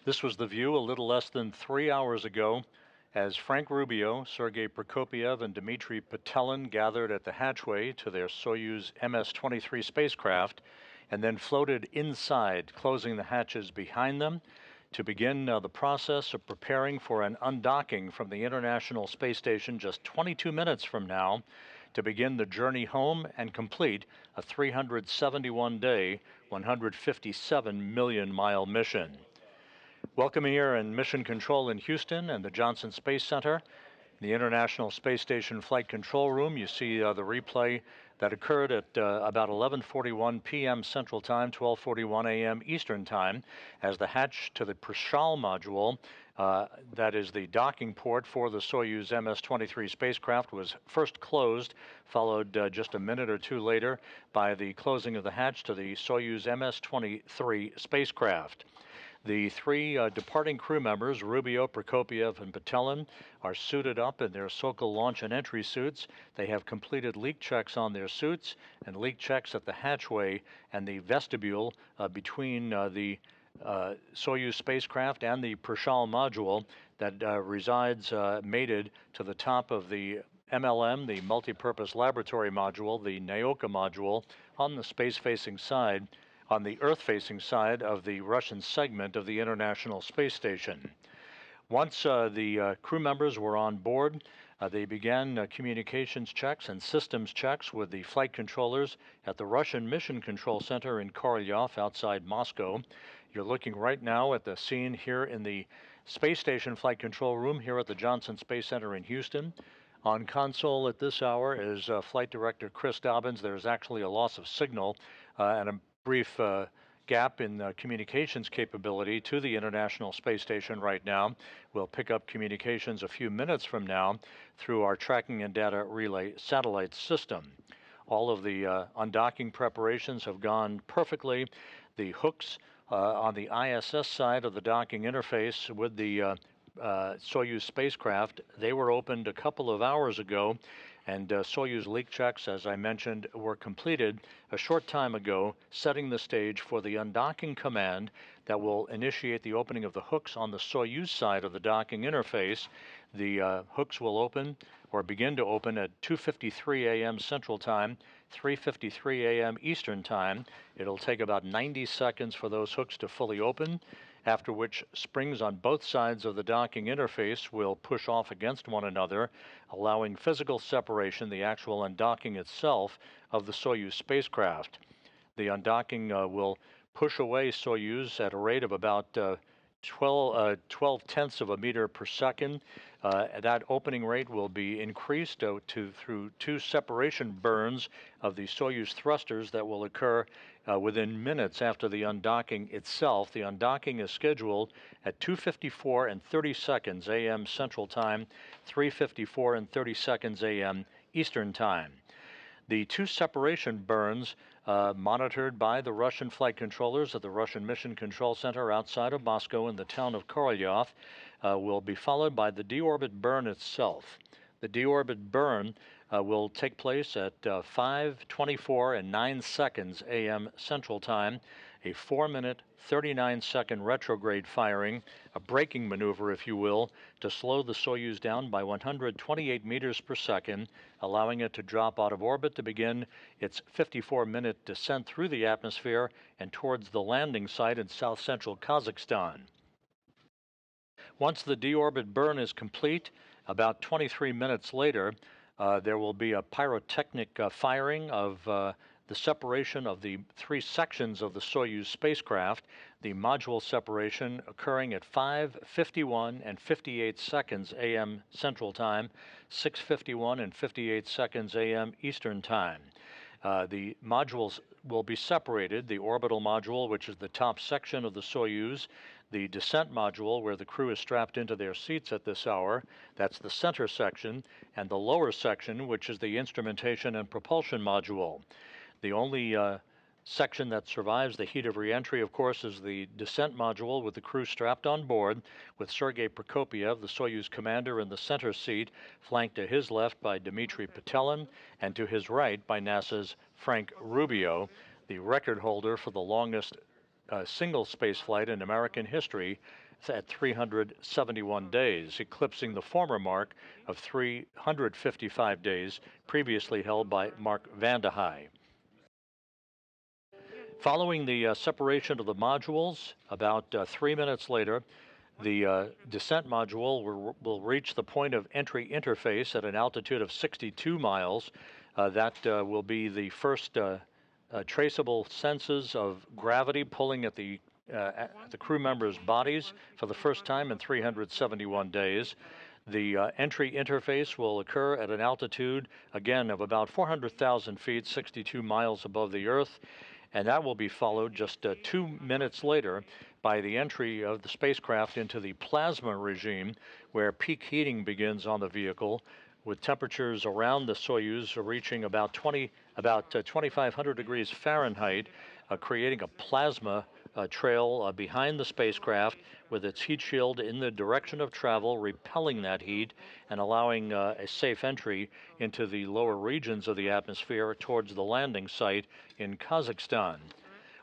This was the view a little less than 3 hours ago as Frank Rubio, Sergei Prokopyev, and Dmitri Petelin gathered at the hatchway to their Soyuz MS-23 spacecraft and then floated inside, closing the hatches behind them to begin the process of preparing for an undocking from the International Space Station just 22 minutes from now to begin the journey home and complete a 371-day, 157 million mile mission. Welcome here in Mission Control in Houston and the Johnson Space Center. The International Space Station Flight Control Room, you see the replay that occurred at about 11:41 p.m. Central Time, 12:41 a.m. Eastern Time, as the hatch to the Prichal module, that is the docking port for the Soyuz MS-23 spacecraft, was first closed, followed just a minute or two later by the closing of the hatch to the Soyuz MS-23 spacecraft. The three departing crew members, Rubio, Prokopyev, and Petelin, are suited up in their Sokol launch and entry suits. They have completed leak checks on their suits and leak checks at the hatchway and the vestibule between the Soyuz spacecraft and the Prichal module that resides mated to the top of the MLM, the multipurpose laboratory module, the Naoka module, on the space-facing side, on the Earth-facing side of the Russian segment of the International Space Station. Once the crew members were on board, they began communications checks and systems checks with the flight controllers at the Russian Mission Control Center in Korolyov outside Moscow. You're looking right now at the scene here in the Space Station Flight Control Room here at the Johnson Space Center in Houston. On console at this hour is Flight Director Chris Dobbins. There's actually a loss of signal and a brief gap in communications capability to the International Space Station right now. We'll pick up communications a few minutes from now through our tracking and data relay satellite system. All of the undocking preparations have gone perfectly. The hooks on the ISS side of the docking interface with the Soyuz spacecraft, they were opened a couple of hours ago, and Soyuz leak checks, as I mentioned, were completed a short time ago, setting the stage for the undocking command that will initiate the opening of the hooks on the Soyuz side of the docking interface. The hooks will open or begin to open at 2:53 a.m. Central Time, 3:53 a.m. Eastern Time. It'll take about 90 seconds for those hooks to fully open, after which springs on both sides of the docking interface will push off against one another, allowing physical separation, the actual undocking itself, of the Soyuz spacecraft. The undocking will push away Soyuz at a rate of about 12 tenths of a meter per second. That opening rate will be increased through two separation burns of the Soyuz thrusters that will occur within minutes after the undocking itself. The undocking is scheduled at 2:54 and 30 seconds a.m. Central Time, 3:54 and 30 seconds a.m. Eastern Time. The two separation burns monitored by the Russian flight controllers at the Russian Mission Control Center outside of Moscow in the town of Korolyov will be followed by the deorbit burn itself. The deorbit burn will take place at 5:24 and 9 seconds a.m. Central Time, a 4-minute, 39-second retrograde firing, a braking maneuver, if you will, to slow the Soyuz down by 128 meters per second, allowing it to drop out of orbit to begin its 54-minute descent through the atmosphere and towards the landing site in south-central Kazakhstan. Once the deorbit burn is complete, about 23 minutes later, there will be a pyrotechnic firing of the separation of the three sections of the Soyuz spacecraft, the module separation occurring at 5:51 and 58 seconds a.m. Central Time, 6:51 and 58 seconds a.m. Eastern Time. The modules will be separated, the orbital module, which is the top section of the Soyuz, the descent module, where the crew is strapped into their seats at this hour, that's the center section, and the lower section, which is the instrumentation and propulsion module. The only section that survives the heat of reentry, of course, is the descent module with the crew strapped on board, with Sergei Prokopyev, the Soyuz commander, in the center seat, flanked to his left by Dmitri Petelin, and to his right by NASA's Frank Rubio, the record holder for the longest single spaceflight in American history, at 371 days, eclipsing the former mark of 355 days previously held by Mark Vande Hei. Following the separation of the modules, about 3 minutes later, the descent module will reach the point of entry interface at an altitude of 62 miles. That will be the first traceable senses of gravity pulling at the crew members' bodies for the first time in 371 days. The entry interface will occur at an altitude, again, of about 400,000 feet, 62 miles above the Earth, and that will be followed just 2 minutes later by the entry of the spacecraft into the plasma regime, where peak heating begins on the vehicle, with temperatures around the Soyuz reaching about 2,500 degrees Fahrenheit, creating a plasma trail behind the spacecraft with its heat shield in the direction of travel, repelling that heat and allowing a safe entry into the lower regions of the atmosphere towards the landing site in Kazakhstan.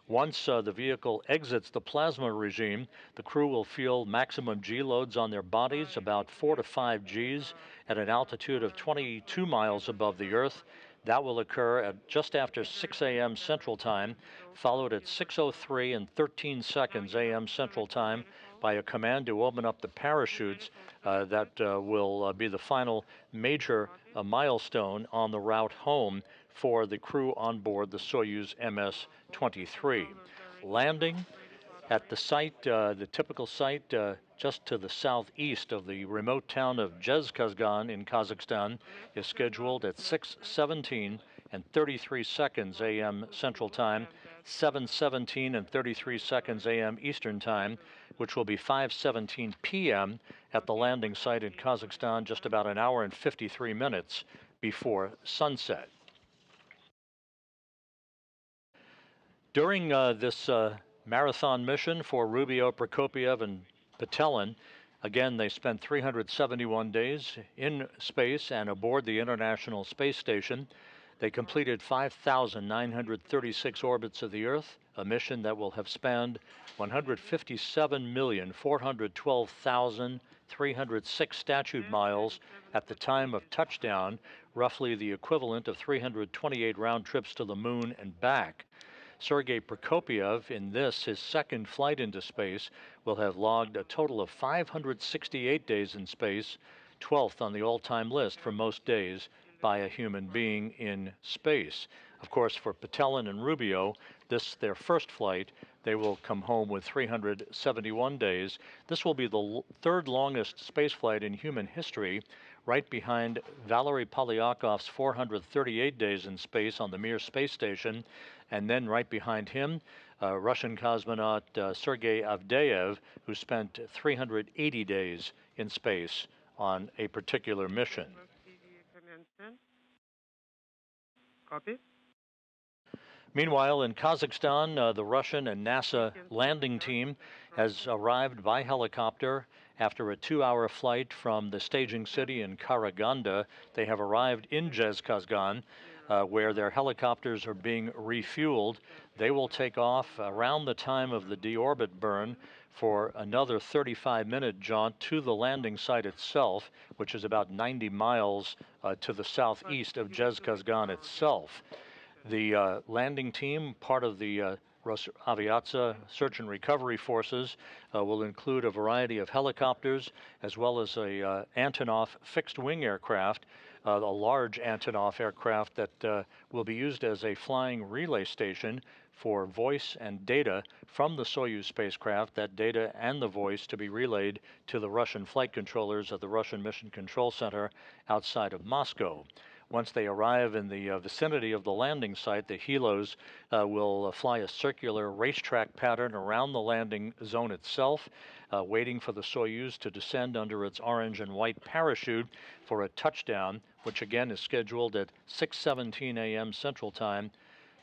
Once the vehicle exits the plasma regime, the crew will feel maximum G loads on their bodies, about 4 to 5 Gs, at an altitude of 22 miles above the Earth. That will occur at just after 6 a.m. Central Time, followed at 6:03 and 13 seconds a.m. Central Time by a command to open up the parachutes. That will be the final major milestone on the route home for the crew on board the Soyuz MS-23. Landing at the site, the typical site just to the southeast of the remote town of Zhezkazgan in Kazakhstan, is scheduled at 6:17 and 33 seconds a.m. Central Time, 7:17 and 33 seconds a.m. Eastern Time, which will be 5:17 p.m. at the landing site in Kazakhstan, just about an hour and 53 minutes before sunset. During this marathon mission for Rubio, Prokopyev, and Petelin, again, they spent 371 days in space and aboard the International Space Station. They completed 5,936 orbits of the Earth, a mission that will have spanned 157,412,306 statute miles at the time of touchdown, roughly the equivalent of 328 round trips to the moon and back. Sergei Prokopyev, in this, his second flight into space, will have logged a total of 568 days in space, 12th on the all-time list for most days by a human being in space. Of course, for Petelin and Rubio, this their first flight, they will come home with 371 days. This will be the third longest spaceflight in human history, right behind Valery Polyakov's 438 days in space on the Mir space station, and then right behind him, Russian cosmonaut Sergei Avdeyev, who spent 380 days in space on a particular mission. Copy. Meanwhile, in Kazakhstan, the Russian and NASA landing team has arrived by helicopter after a 2-hour flight from the staging city in Karaganda. They have arrived in Zhezkazgan, where their helicopters are being refueled. They will take off around the time of the deorbit burn for another 35-minute jaunt to the landing site itself, which is about 90 miles to the southeast of Zhezkazgan itself. The landing team, part of the Rosaviatsa search and recovery forces, will include a variety of helicopters as well as a Antonov fixed-wing aircraft, a large Antonov aircraft that will be used as a flying relay station for voice and data from the Soyuz spacecraft, that data and the voice to be relayed to the Russian flight controllers at the Russian Mission Control Center outside of Moscow. Once they arrive in the vicinity of the landing site, the helos will fly a circular racetrack pattern around the landing zone itself, waiting for the Soyuz to descend under its orange and white parachute for a touchdown, which again is scheduled at 6:17 a.m. Central Time,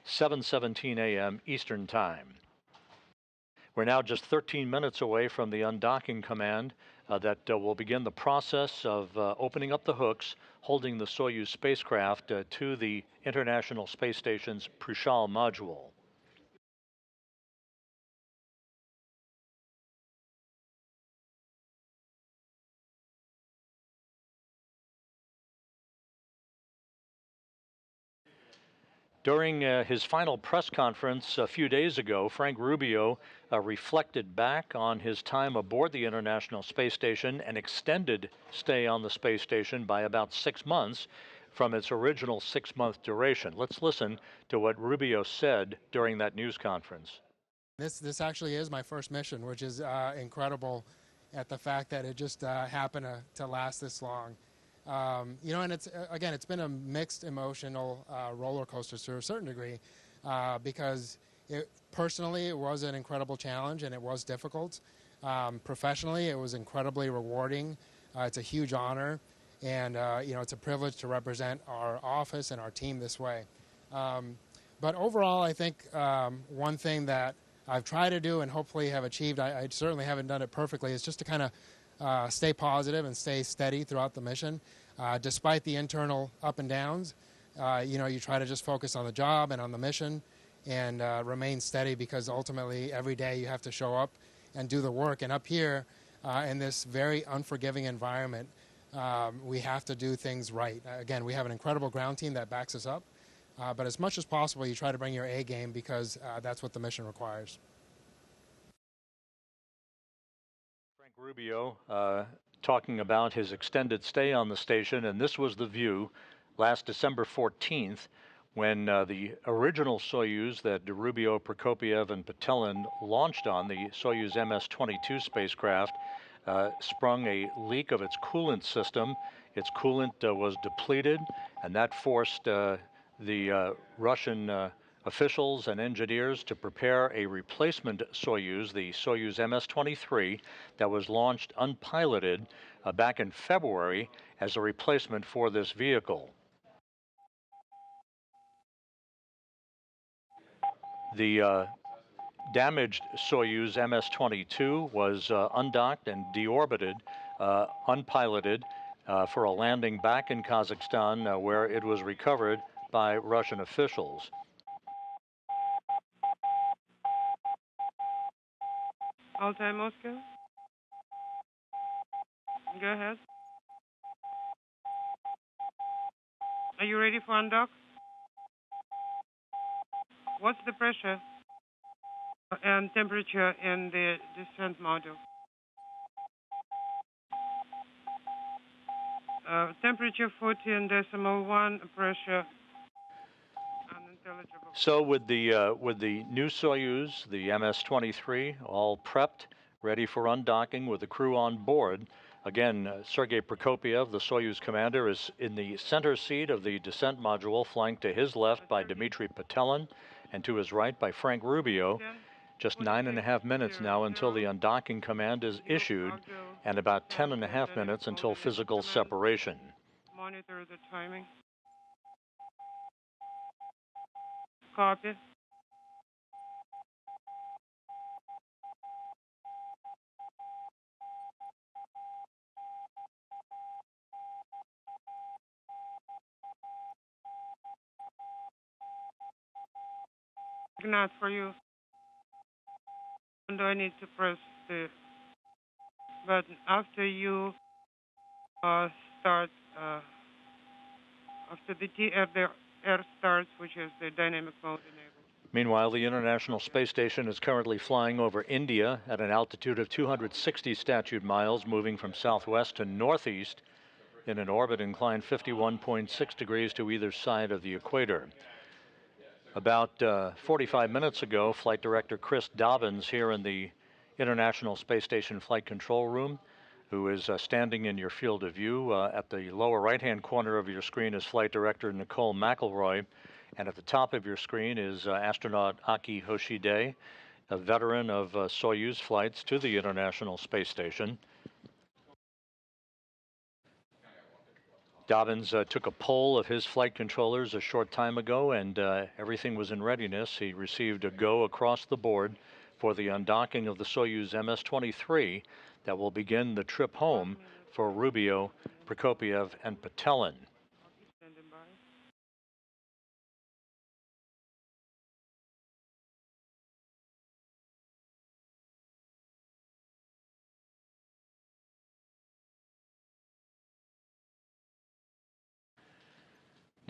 7:17 a.m. Eastern Time. We're now just 13 minutes away from the undocking command that will begin the process of opening up the hooks, holding the Soyuz spacecraft to the International Space Station's Prichal module. During his final press conference a few days ago, Frank Rubio reflected back on his time aboard the International Space Station, an extended stay on the space station by about 6 months from its original 6-month duration. Let's listen to what Rubio said during that news conference. This actually is my first mission, which is incredible at the fact that it just happened to last this long. And it's been a mixed emotional roller coaster to a certain degree because personally it was an incredible challenge and it was difficult. Professionally, it was incredibly rewarding. It's a huge honor, and it's a privilege to represent our office and our team this way. But overall, I think one thing that I've tried to do and hopefully have achieved, I certainly haven't done it perfectly, is just to kind of stay positive and stay steady throughout the mission. Despite the internal up and downs, you try to just focus on the job and on the mission and remain steady, because ultimately every day you have to show up and do the work. And up here in this very unforgiving environment, we have to do things right. Again, we have an incredible ground team that backs us up. But as much as possible, you try to bring your A game, because that's what the mission requires. Frank Rubio talking about his extended stay on the station, and this was the view last December 14th when the original Soyuz that Rubio, Prokopyev, and Petelin launched on, the Soyuz MS-22 spacecraft, sprung a leak of its coolant system. Its coolant was depleted, and that forced the Russian officials and engineers to prepare a replacement Soyuz, the Soyuz MS-23, that was launched unpiloted back in February as a replacement for this vehicle. The damaged Soyuz MS-22 was undocked and deorbited, unpiloted, for a landing back in Kazakhstan, where it was recovered by Russian officials. Altai, Moscow. Go ahead. Are you ready for undock? What's the pressure and temperature in the descent module? Temperature 14.1, pressure unintelligible. So with the new Soyuz, the MS-23, all prepped, ready for undocking with the crew on board, again, Sergei Prokopyev, the Soyuz commander, is in the center seat of the descent module, flanked to his left by Dmitri Petelin and to his right by Frank Rubio. Just 9.5 minutes now until the undocking command is issued, and about 10.5 minutes until physical separation. Monitor the timing. Copy. Not for you. Do I need to press the button after you start? After the air starts, which is the dynamic mode enabled. Meanwhile, the International Space Station is currently flying over India at an altitude of 260 statute miles, moving from southwest to northeast in an orbit inclined 51.6 degrees to either side of the equator. About 45 minutes ago, Flight Director Chris Dobbins here in the International Space Station Flight Control Room, who is standing in your field of view. At the lower right-hand corner of your screen is Flight Director Nicole McElroy, and at the top of your screen is astronaut Aki Hoshide, a veteran of Soyuz flights to the International Space Station. Dobbins took a poll of his flight controllers a short time ago, and everything was in readiness. He received a go across the board for the undocking of the Soyuz MS-23 that will begin the trip home for Rubio, Prokopyev, and Petelin.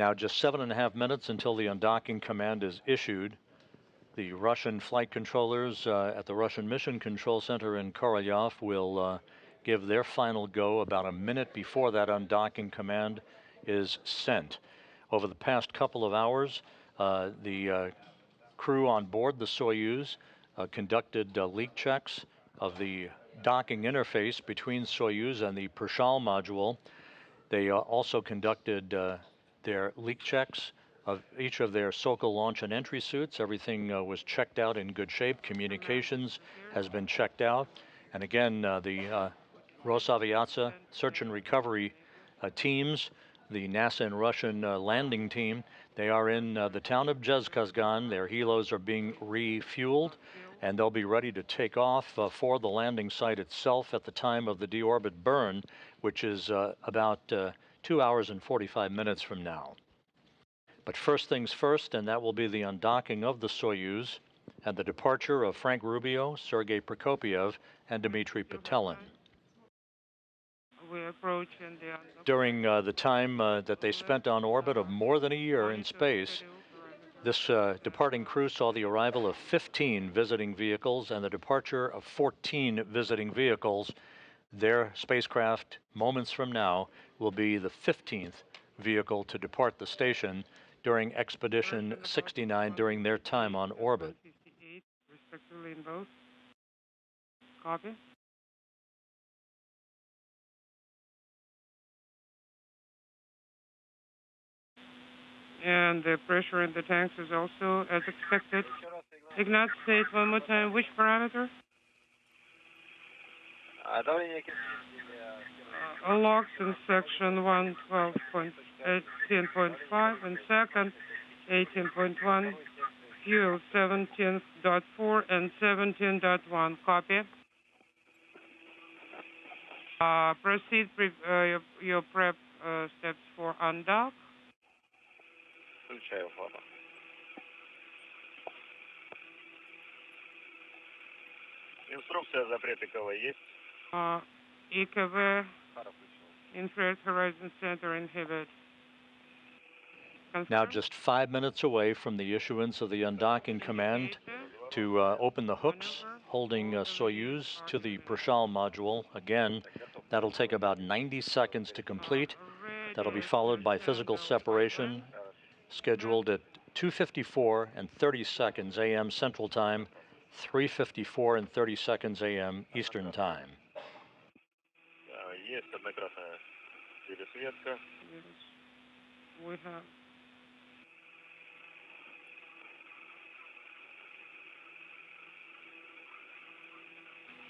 Now just 7.5 minutes until the undocking command is issued. The Russian flight controllers at the Russian Mission Control Center in Korolyov will give their final go about a minute before that undocking command is sent. Over the past couple of hours, the crew on board the Soyuz conducted leak checks of the docking interface between Soyuz and the Prichal module. They also conducted their leak checks of each of their Sokol launch and entry suits. Everything was checked out in good shape. Communications has been checked out. And again, the Rosaviatsa search and recovery teams, the NASA and Russian landing team, they are in the town of Zhezkazgan. Their helos are being refueled, and they'll be ready to take off for the landing site itself at the time of the deorbit burn, which is about 2 hours and 45 minutes from now. But first things first, and that will be the undocking of the Soyuz and the departure of Frank Rubio, Sergei Prokopyev, and Dmitri Petelin. We approach in the During the time that they spent on orbit of more than a year in space, this departing crew saw the arrival of 15 visiting vehicles and the departure of 14 visiting vehicles. Their spacecraft, moments from now, will be the 15th vehicle to depart the station during Expedition 69 during their time on orbit. 58, respectively in both. Copy. And the pressure in the tanks is also as expected. Ignat, say it one more time. Which parameter? Locks in section 112.18.5 and second 18.1, fuel 17.4 and 17.1. Copy. Proceed your prep steps for undock. Инструкция запретикова есть? ИКВ, Infrared Horizon Center inhibit. Now just 5 minutes away from the issuance of the undocking command to open the hooks holding Soyuz to the Prichal module. Again, that'll take about 90 seconds to complete. That'll be followed by physical separation, scheduled at 2:54 and 30 seconds a.m. Central Time, 3:54 and 30 seconds a.m. Eastern Time. Есть одна красная пересветка. We have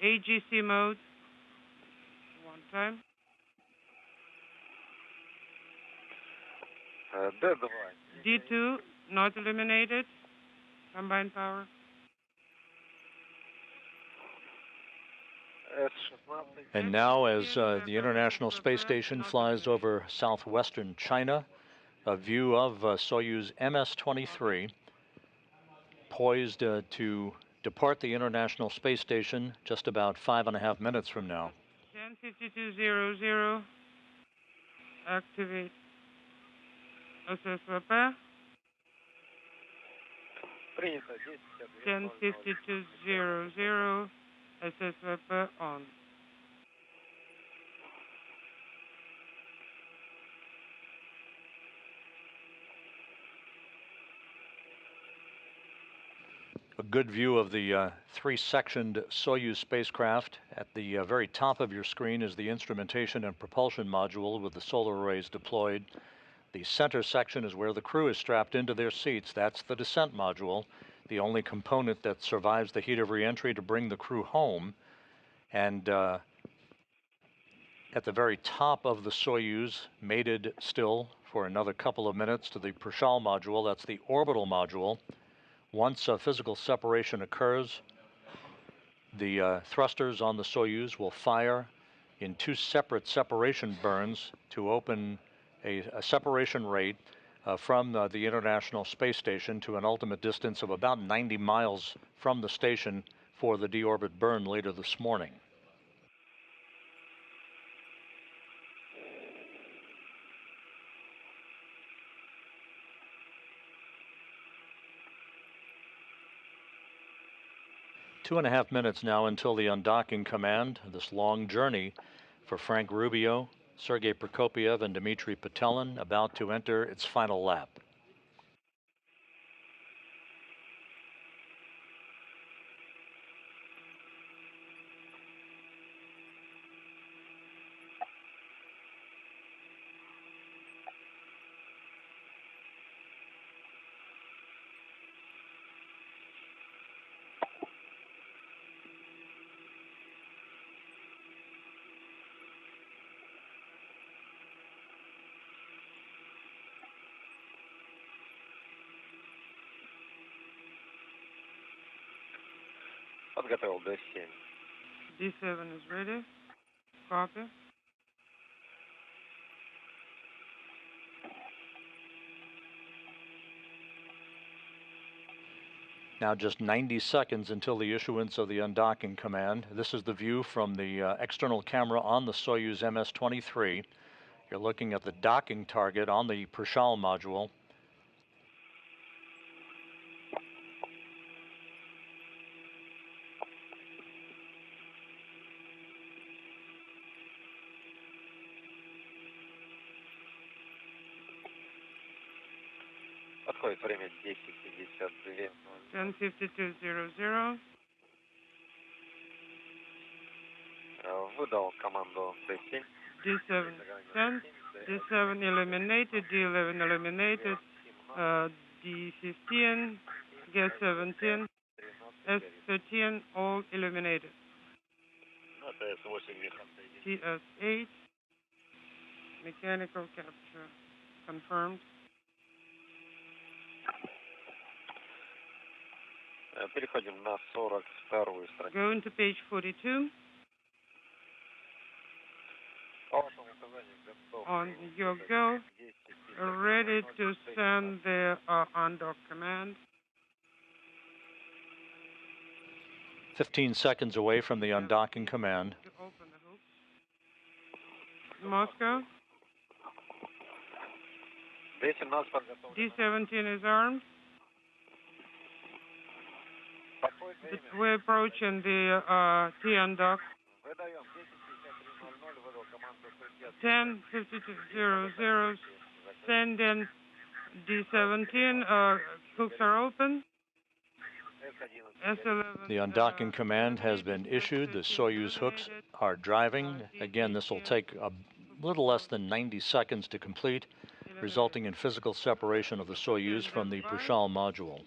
AGC mode. One time. D2. D2 not eliminated. Combined power. And now, as the International Space Station flies over southwestern China, a view of Soyuz MS-23, poised to depart the International Space Station just about 5.5 minutes from now. 10:52:00. Activate SSVP. 10:52:00. SSVP on. A good view of the three-sectioned Soyuz spacecraft. At the very top of your screen is the instrumentation and propulsion module with the solar arrays deployed. The center section is where the crew is strapped into their seats. That's the descent module, the only component that survives the heat of reentry to bring the crew home. And at the very top of the Soyuz, mated still for another couple of minutes to the Prichal module, that's the orbital module. Once physical separation occurs, the thrusters on the Soyuz will fire in two separate separation burns to open a separation rate from the International Space Station to an ultimate distance of about 90 miles from the station for the deorbit burn later this morning. 2.5 minutes now until the undocking command. This long journey for Frank Rubio, Sergei Prokopyev, and Dmitri Petelin about to enter its final lap. Подготовил D7. D7 is ready. Copy. Now just 90 seconds until the issuance of the undocking command. This is the view from the external camera on the Soyuz MS-23. You're looking at the docking target on the Prichal module. Подходит время 10:52. 10:52:00. Выдал команду D7. D7 sent. D7 eliminated. D11 eliminated. D15, G17, S13 all eliminated. TS8 mechanical capture confirmed. Переходим на 42-ю страницу. Going to page 42. On your go, ready to send the undock command. 15 seconds away from the undocking command. To open the hooks. Moscow. D17 is armed. We're approaching the T-undock. 10:52:00. Sending D17. Hooks are open. S11. The undocking command has been issued. The Soyuz hooks are driving. Again, this will take a little less than 90 seconds to complete, resulting in physical separation of the Soyuz from the Prichal module.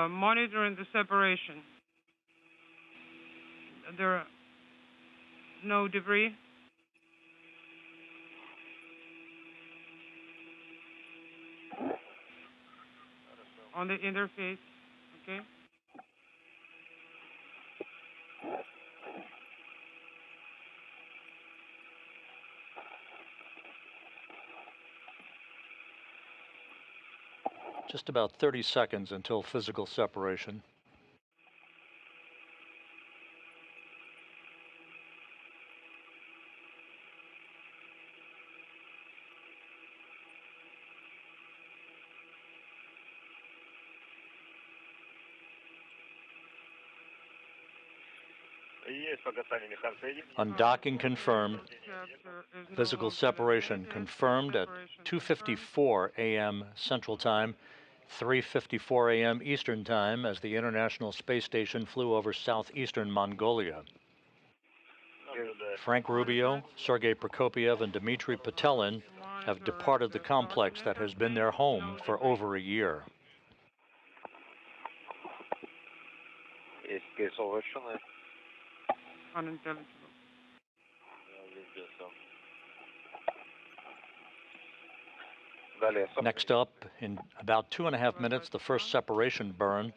Monitoring the separation. There are no debris. On the interface, okay? Just about 30 seconds until physical separation. Undocking confirmed. Physical separation confirmed at 2:54 a.m. Central Time, 3:54 a.m. Eastern Time, as the International Space Station flew over southeastern Mongolia. Frank Rubio, Sergei Prokopyev, and Dmitri Petelin have departed the complex that has been their home for over a year. Unintelligible. Next up, in about 2.5 minutes, the first separation burn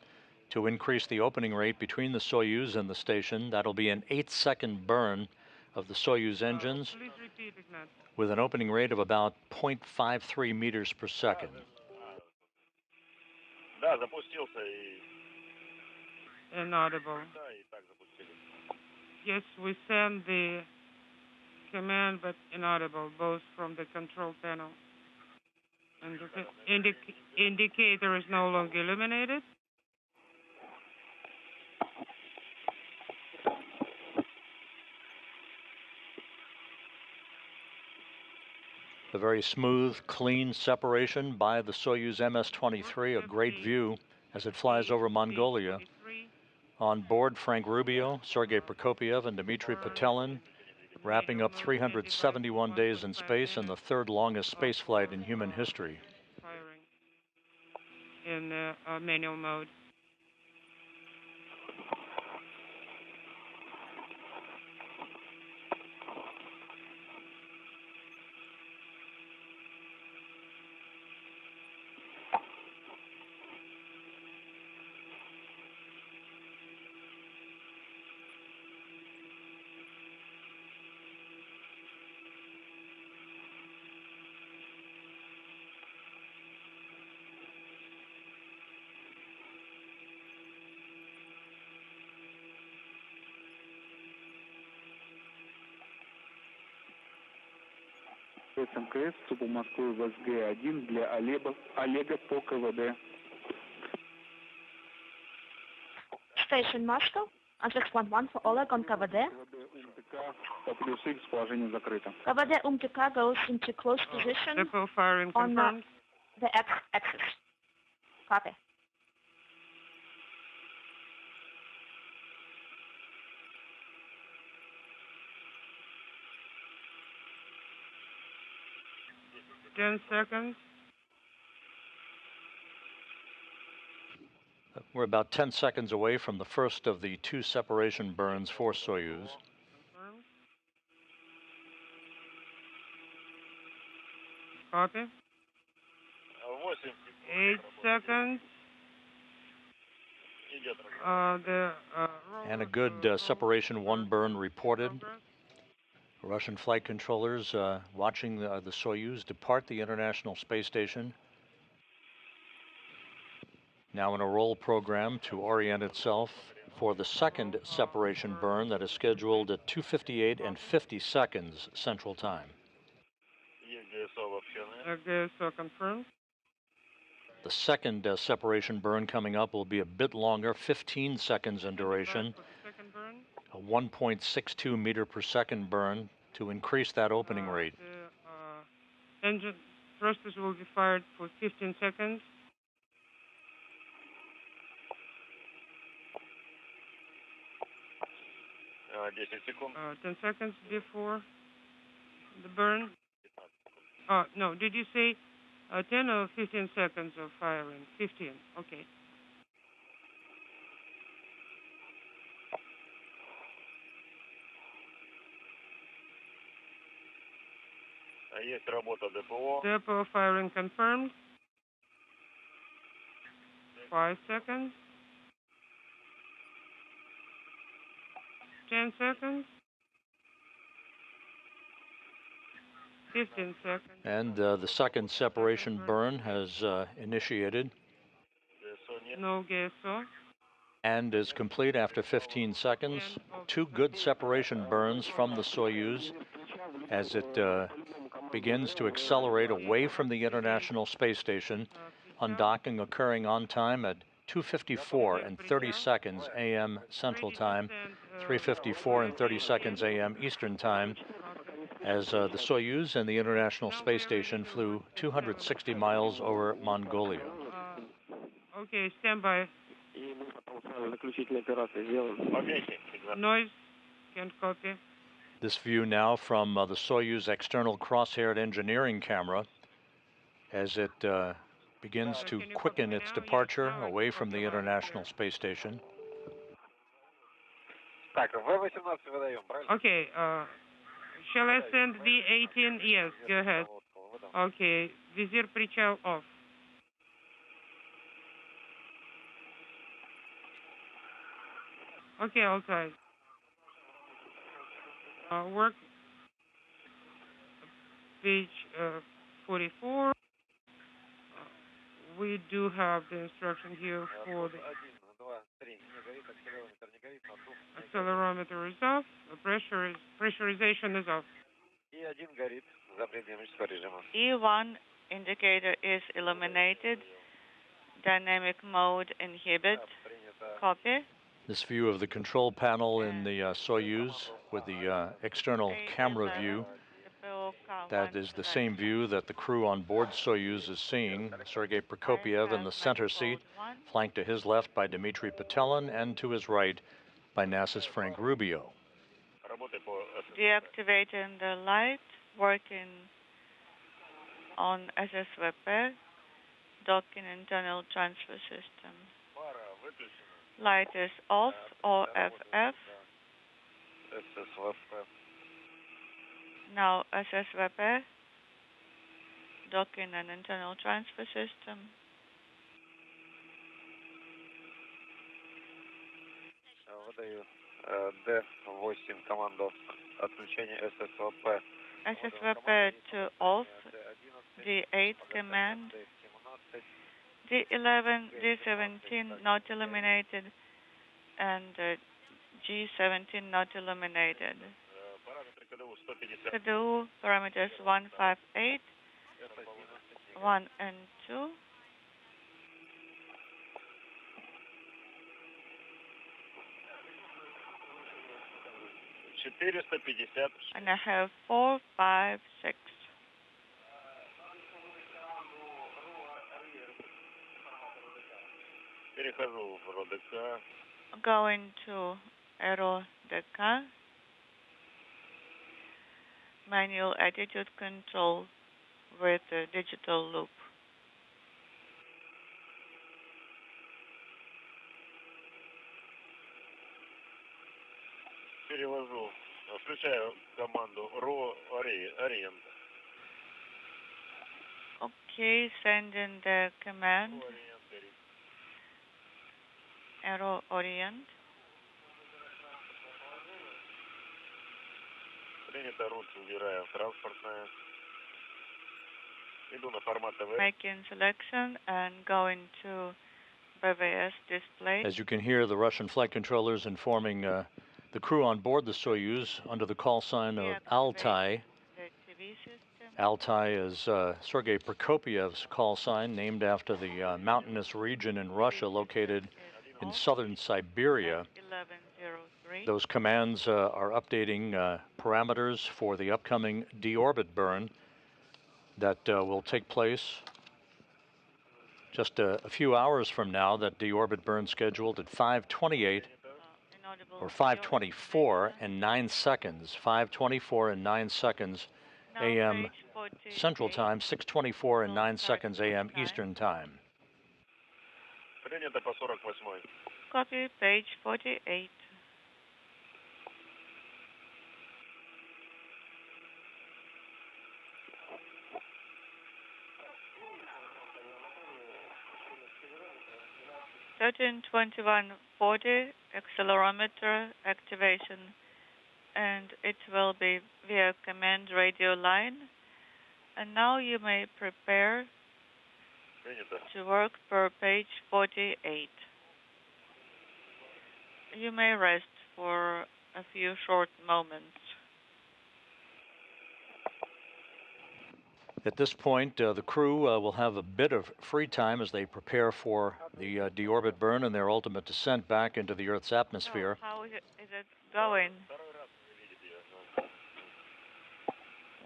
to increase the opening rate between the Soyuz and the station. That'll be an 8-second burn of the Soyuz engines with an opening rate of about 0.53 meters per second. Inaudible. Yes, we send the command but inaudible, both from the control panel. And the indicator is no longer illuminated. A very smooth, clean separation by the Soyuz MS-23, a great view as it flies over Mongolia. On board, Frank Rubio, Sergei Prokopyev, and Dmitri Petelin, wrapping up 371 days in space and the third longest spaceflight in human history. Firing in manual mode. МКС, ЦУПу Москвы ВСГ-1 для Олега по КВД. Station Moscow, address 11 for Oleg on КВД. По плюс X, положение закрыто. КВД УМТК goes into close position Depot firing on confirmed. the X-axis. Copy. Ten seconds. We're about 10 seconds away from the first of the two separation burns for Soyuz. Confirmed. Copy. 8 seconds. And a good separation one burn reported. Russian flight controllers watching the Soyuz depart the International Space Station. Now in a roll program to orient itself for the second separation burn that is scheduled at 2:58 and 50 seconds Central Time. GSO confirmed. The second separation burn coming up will be a bit longer, 15 seconds in duration, Second burn. a 1.62 meter per second burn to increase that opening rate. The engine thrusters will be fired for 15 seconds. Uh, 10 секунд. 10 seconds before the burn. No, did you say 10 or 15 seconds of firing? 15, okay. Есть работа ДПО. Depot firing confirmed. 5 seconds. 10 seconds. 15 seconds. And the second separation burn has initiated No GSO. and is complete after 15 seconds. Two good separation burns from the Soyuz as it begins to accelerate away from the International Space Station, undocking occurring on time at 2:54 and 30 seconds a.m. Central Time, 3:54 and 30 seconds a.m. Eastern Time, as the Soyuz and the International Space Station flew 260 miles over Mongolia. Okay, stand by. Заключительная операция сделана. Noise, can't copy. This view now from the Soyuz external crosshaired engineering camera as it begins to quicken its departure away from the International Space Station. Так, В-18 выдаем, правильно? Okay, shall I send V-18? Yes, go ahead. Okay, Vizir Prichal off. Okay, all right. Work page 44. We do have the instruction here for the 1, 2, 3. Не горит, акселерометр не горит, надув. accelerometer is off. The pressurization is off. И1 горит за динамического режима. E1 indicator is illuminated. Dynamic mode inhibit. Copy. This view of the control panel in the Soyuz with the external camera view, that is the same view that the crew on board Soyuz is seeing. Sergei Prokopyev in the center seat, flanked to his left by Dmitri Petelin, and to his right by NASA's Frank Rubio. Deactivating the light, working on SSVP, docking internal transfer system. Light is off, OFF. Now SSVP, docking and internal transfer system. Выдаю D8 команду отключения ССВП. SSVP to off, D8 command, D11, D17 not illuminated, and G17 not illuminated. KDU parameters 158, 1 and 2. And I have 4, 5, 6. Перехожу в РОДК. Going to RODK. Manual attitude control with a digital loop. Перевожу. Включаю команду RO-Orient. Okay, sending the command RO-Orient. Принято, ручку убираем. Транспортная. Иду на формат ТВ. Making selection and going to BVS display. As you can hear, the Russian flight controllers informing the crew on board the Soyuz under the call sign of Altai. Altai is Sergei Prokopiev's call sign, named after the mountainous region in Russia located in southern Siberia. Those commands are updating parameters for the upcoming deorbit burn that will take place just a few hours from now. That deorbit burn scheduled at 5:28 or 5:24 and 9 seconds, 5:24 and 9 seconds a.m. Central Time, 6:24 and 9 seconds a.m. Eastern Time. Принято по 48. Copy page 48. Certain 2140 accelerometer activation, and it will be via command radio line. And now you may prepare to work per page 48. You may rest for a few short moments. At this point, the crew will have a bit of free time as they prepare for the deorbit burn and their ultimate descent back into the Earth's atmosphere. So how is it going?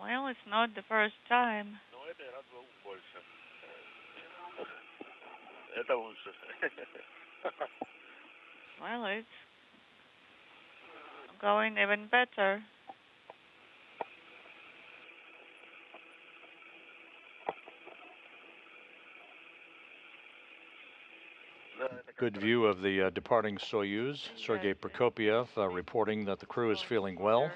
Well, it's not the first time. Это лучше. Well, it's going even better. Good view of the departing Soyuz. Sergei Prokopyev reporting that the crew is feeling well.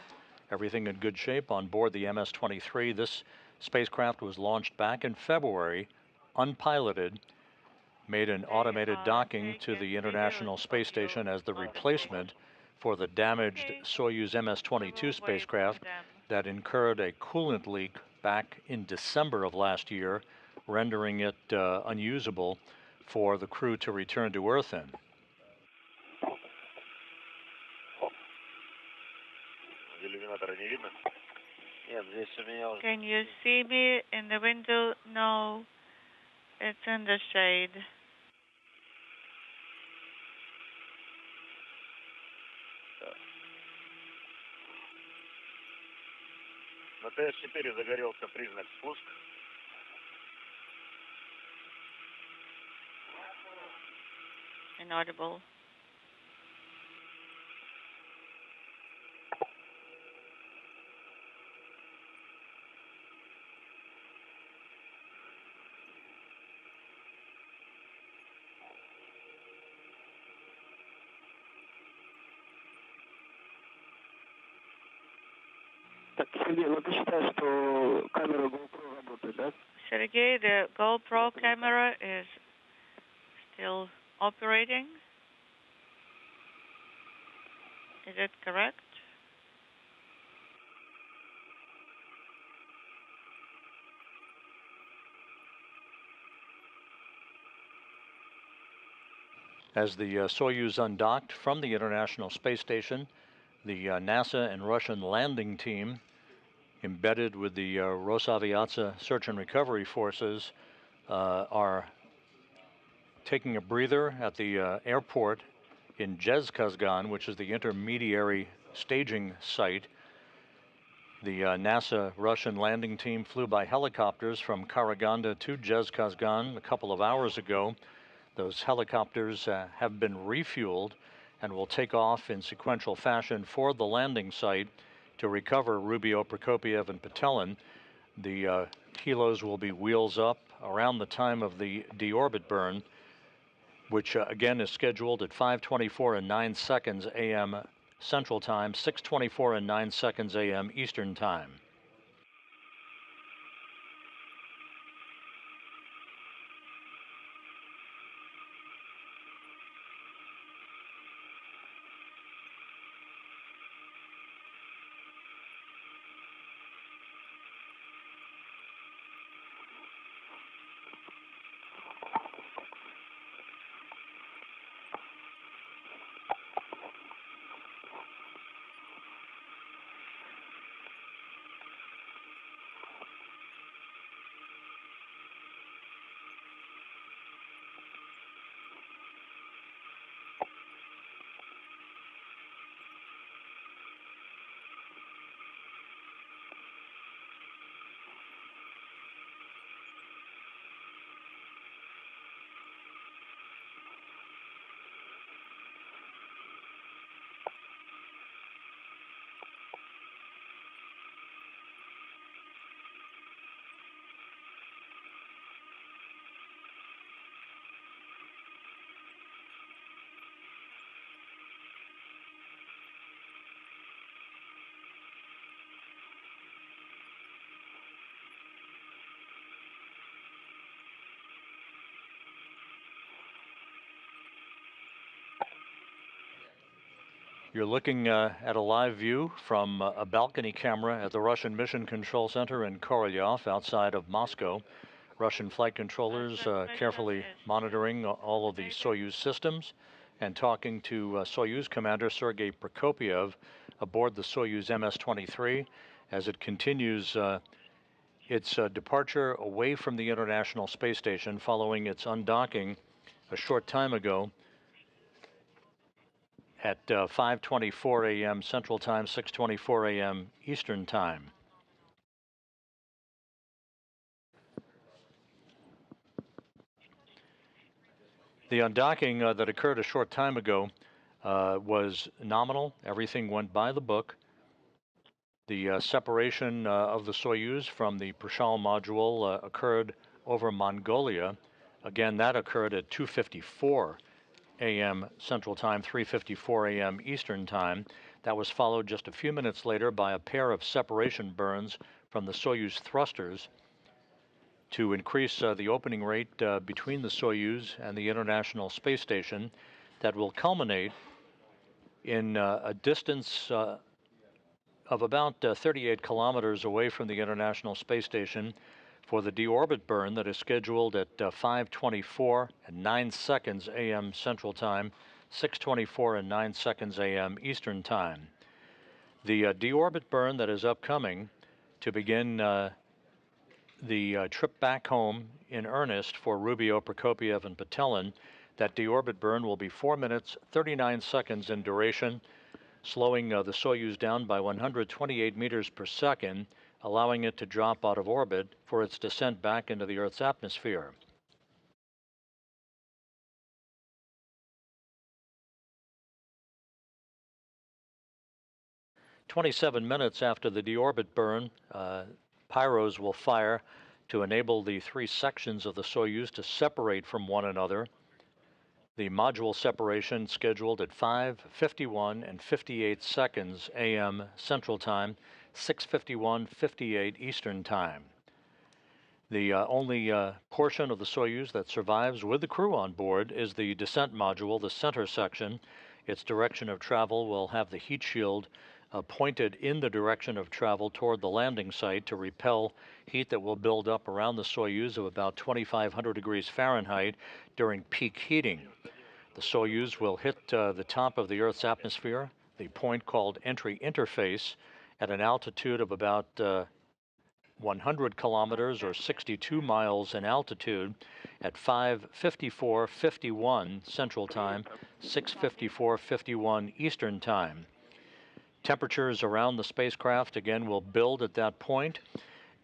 Everything in good shape on board the MS-23. This spacecraft was launched back in February, unpiloted, made an automated docking to the International Space Station as the replacement for the damaged Soyuz MS-22 spacecraft that incurred a coolant leak back in December of last year, rendering it unusable for the crew to return to Earth in. Can you see me in the window? No, it's in the shade. На ТС-4 загорелся признак спуск. Inaudible. Так, Сергей, ну ты считаешь, что камера GoPro работает, да? Sergei, the GoPro camera is still operating. Is it correct? As the Soyuz undocked from the International Space Station, the NASA and Russian landing team, embedded with the Rosaviatsa search and recovery forces, are taking a breather at the airport in Zhezkazgan, which is the intermediary staging site. The NASA Russian landing team flew by helicopters from Karaganda to Zhezkazgan a couple of hours ago. Those helicopters have been refueled and will take off in sequential fashion for the landing site to recover Rubio, Prokopyev, and Petelin. The helos will be wheels up around the time of the deorbit burn, which again is scheduled at 5:24 and 9 seconds a.m. Central Time, 6:24 and 9 seconds a.m. Eastern Time. You're looking at a live view from a balcony camera at the Russian Mission Control Center in Korolyov outside of Moscow. Russian flight controllers carefully monitoring all of the Soyuz systems and talking to Soyuz Commander Sergei Prokopyev aboard the Soyuz MS-23 as it continues its departure away from the International Space Station following its undocking a short time ago at 5:24 a.m. Central Time, 6:24 a.m. Eastern Time. The undocking that occurred a short time ago was nominal. Everything went by the book. The separation of the Soyuz from the Prichal module occurred over Mongolia. Again, that occurred at 2:54 a.m. Central Time, 3:54 a.m. Eastern Time. That was followed just a few minutes later by a pair of separation burns from the Soyuz thrusters to increase the opening rate between the Soyuz and the International Space Station that will culminate in a distance of about 38 kilometers away from the International Space Station for the deorbit burn that is scheduled at 5:24 and 9 seconds a.m. Central Time, 6:24 and 9 seconds a.m. Eastern Time. The deorbit burn that is upcoming to begin the trip back home in earnest for Rubio, Prokopyev, and Petelin. That deorbit burn will be 4 minutes, 39 seconds in duration, slowing the Soyuz down by 128 meters per second, allowing it to drop out of orbit for its descent back into the Earth's atmosphere. "27 minutes after the deorbit burn, pyros will fire to enable the three sections of the Soyuz to separate from one another. The module separation scheduled at 5:51 and 58 seconds a.m. Central Time, 6:51:58 Eastern Time. The only portion of the Soyuz that survives with the crew on board is the descent module, the center section. Its direction of travel will have the heat shield pointed in the direction of travel toward the landing site to repel heat that will build up around the Soyuz of about 2,500 degrees Fahrenheit during peak heating. The Soyuz will hit the top of the Earth's atmosphere, the point called entry interface, at an altitude of about 100 kilometers or 62 miles in altitude at 5:54:51 Central Time, 6:54:51 Eastern Time. Temperatures around the spacecraft again will build at that point.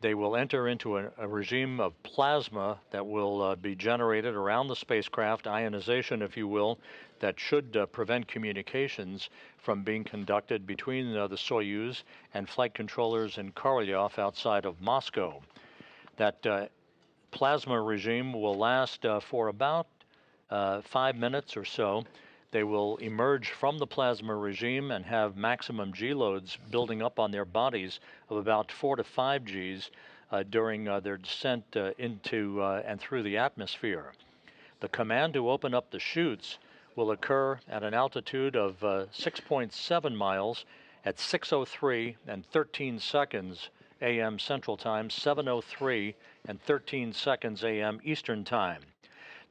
They will enter into a regime of plasma that will be generated around the spacecraft, ionization, if you will, that should prevent communications from being conducted between the Soyuz and flight controllers in Korolyov outside of Moscow. That plasma regime will last for about 5 minutes or so. They will emerge from the plasma regime and have maximum G loads building up on their bodies of about 4 to 5 Gs during their descent into and through the atmosphere. The command to open up the chutes will occur at an altitude of 6.7 miles at 6:03 and 13 seconds a.m. Central Time, 7:03 and 13 seconds a.m. Eastern Time.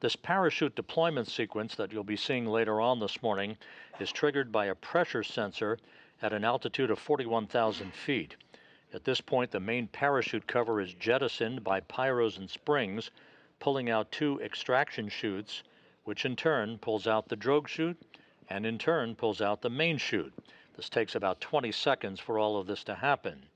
This parachute deployment sequence that you'll be seeing later on this morning is triggered by a pressure sensor at an altitude of 41,000 feet. At this point, the main parachute cover is jettisoned by pyros and springs, pulling out 2 extraction chutes, which in turn pulls out the drogue chute and in turn pulls out the main chute. This takes about 20 seconds for all of this to happen.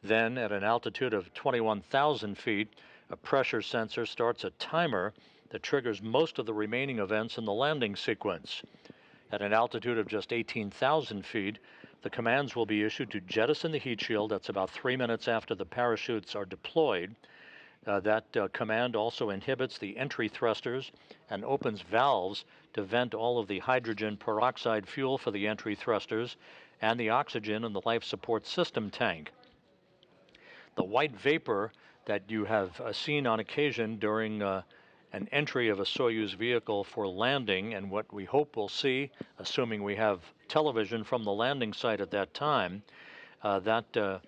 Then, at an altitude of 21,000 feet, a pressure sensor starts a timer that triggers most of the remaining events in the landing sequence. At an altitude of just 18,000 feet, the commands will be issued to jettison the heat shield. That's about 3 minutes after the parachutes are deployed. That command also inhibits the entry thrusters and opens valves to vent all of the hydrogen peroxide fuel for the entry thrusters and the oxygen in the life support system tank. The white vapor that you have seen on occasion during an entry of a Soyuz vehicle for landing, and what we hope we'll see, assuming we have television from the landing site at that time, that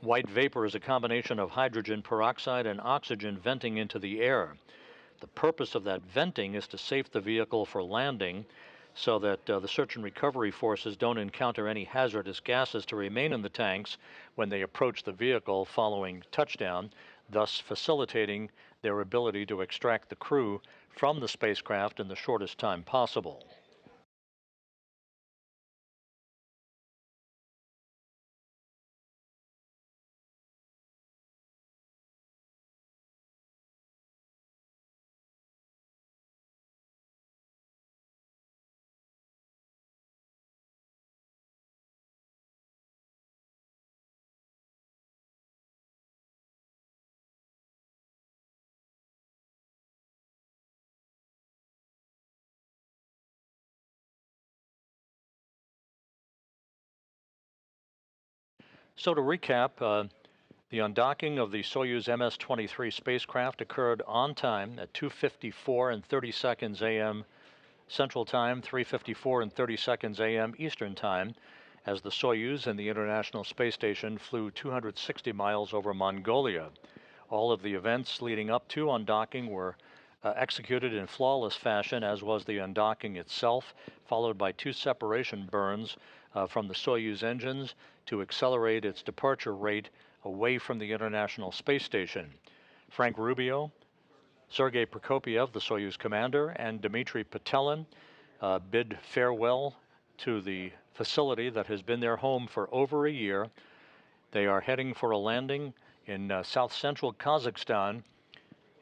white vapor is a combination of hydrogen peroxide and oxygen venting into the air. The purpose of that venting is to safe the vehicle for landing so that the search and recovery forces don't encounter any hazardous gases to remain in the tanks when they approach the vehicle following touchdown, thus facilitating their ability to extract the crew from the spacecraft in the shortest time possible. So to recap, the undocking of the Soyuz MS-23 spacecraft occurred on time at 2:54 and 30 seconds a.m. Central Time, 3:54 and 30 seconds a.m. Eastern Time, as the Soyuz and the International Space Station flew 260 miles over Mongolia. All of the events leading up to undocking were executed in flawless fashion, as was the undocking itself, followed by 2 separation burns from the Soyuz engines to accelerate its departure rate away from the International Space Station. Frank Rubio, Sergei Prokopyev, the Soyuz commander, and Dmitri Petelin bid farewell to the facility that has been their home for over a year. They are heading for a landing in south-central Kazakhstan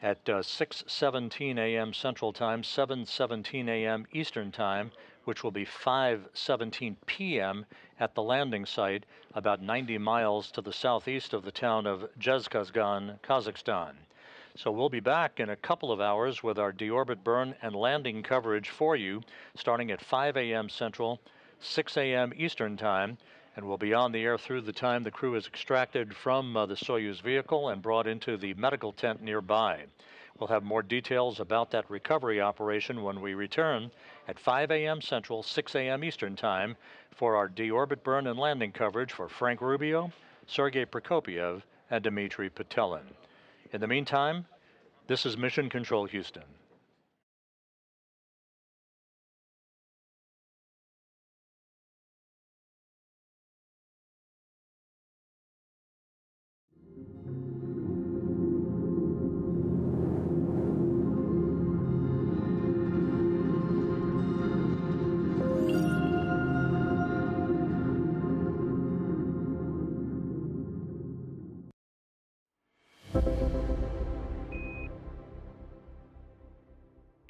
at 6:17 a.m. Central Time, 7:17 a.m. Eastern Time, which will be 5:17 p.m. at the landing site, about 90 miles to the southeast of the town of Zhezkazgan, Kazakhstan. So we'll be back in a couple of hours with our deorbit burn and landing coverage for you, starting at 5 a.m. Central, 6 a.m. Eastern Time, and we'll be on the air through the time the crew is extracted from the Soyuz vehicle and brought into the medical tent nearby. We'll have more details about that recovery operation when we return at 5 a.m. Central, 6 a.m. Eastern Time for our deorbit burn and landing coverage for Frank Rubio, Sergei Prokopyev, and Dmitri Petelin. In the meantime, this is Mission Control Houston.